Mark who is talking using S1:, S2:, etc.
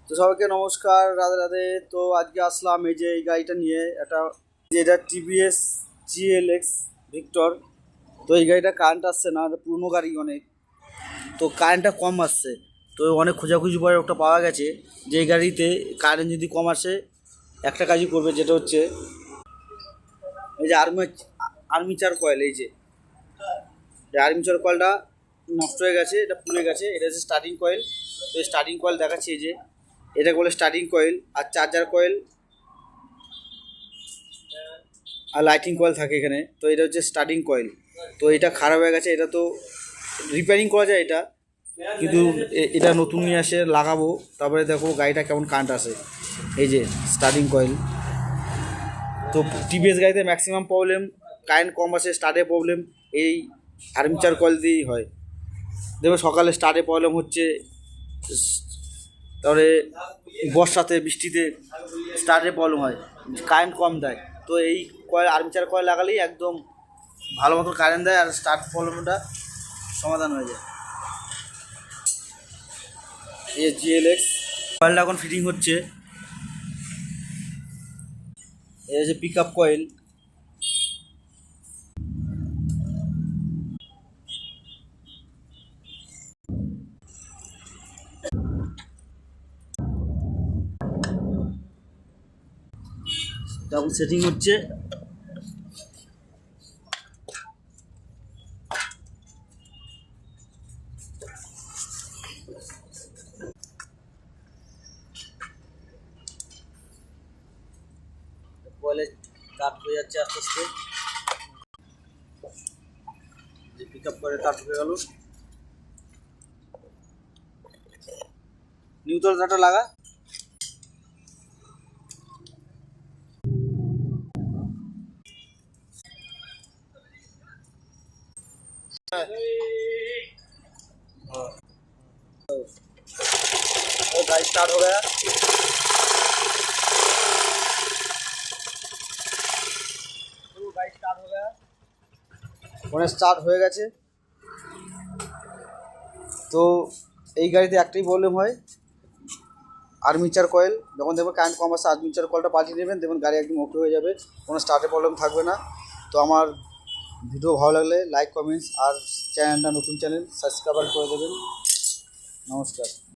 S1: তো সবাইকে নমস্কার, রাধে রাধে। তো আজকে আসলাম এই যে এই গাড়িটা নিয়ে, যেটা টিভিএস GLX ভিক্টর। তো এই গাড়িটা কারেন্ট আসছে না, পুরনো গাড়ি অনেক, তো কারেন্টটা কম আসছে। তো অনেক খোঁজাখুঁজি পরে ওটা পাওয়া গেছে যে এই গাড়িতে কারেন্ট যদি কম আসে একটা কাজই করবে, যেটা হচ্ছে এই যে আর্মিচার কয়েল। এই যে আর্মিচার কয়েলটা নষ্ট হয়ে গেছে, এটা পুড়ে গেছে। এটা হচ্ছে স্টার্টিং কয়েল। তো স্টার্টিং কয়েল দেখাচ্ছি, এই যে এটাকে বলে স্টার্টিং কয়েল। আর চার্জার কয়েল আর লাইটিং কয়েল থাকে এখানে। তো এটা হচ্ছে স্টার্টিং কয়েল। তো এটা খারাপ হয়ে গেছে, এটা তো রিপেয়ারিং করা যায় এটা, কিন্তু এটা নতুন নিয়ে আসে লাগাবো, তারপরে দেখো গাড়িটা কেমন কারেন্ট আসে। এই যে স্টার্টিং কয়েল। তো টিভিএস গাড়িতে ম্যাক্সিমাম প্রবলেম কারেন্ট কম আসে, স্টার্টে প্রবলেম এই আর্মিচার কয়েল দিয়েই হয়। দেখবে সকালে স্টার্টে প্রবলেম হচ্ছে, তারপরে বর্ষাতে বৃষ্টিতে স্টার্টে প্রবলেম হয়, কারেন্ট কম দেয়। তো এই কয়েল আর্মিচার কয়েল লাগালেই একদম ভালো মতো কারেন্ট দেয় আর স্টার্ট প্রবলেমটা সমাধান হয়ে যায়। এই GLX কয়েলটা এখন ফিটিং হচ্ছে। এই যে পিক আপ কয়েল। তখন সেটিং হচ্ছে। কয়েলের তার হয়ে যাচ্ছে আস্তে আস্তে, যে পিক আপ করে তার ঢুকে গেল। নিউট্রাল তারটা লাগা। गाड़ी स्टार्ट हो गया। गाड़ी स्टार्ट हो गया, ফোনে স্টার্ট হয়ে গেছে। তো এই গাড়িতে একটাই প্রবলেম হয়, আর্মিচার কয়েল। যখন দেখবেন কারেন্ট কম আসে আর্মিচার কয়েলটা পাল্টিয়ে নেবেন, দেখবেন গাড়ি একদম ওকে হয়ে যাবে, কোনো স্টার্টে প্রবলেম থাকবে না। তো আমার ভিডিও ভালো লাগলে লাইক কমেন্টস আর চ্যানেলটা নতুন চ্যানেল সাবস্ক্রাইব করে দেবেন। নমস্কার।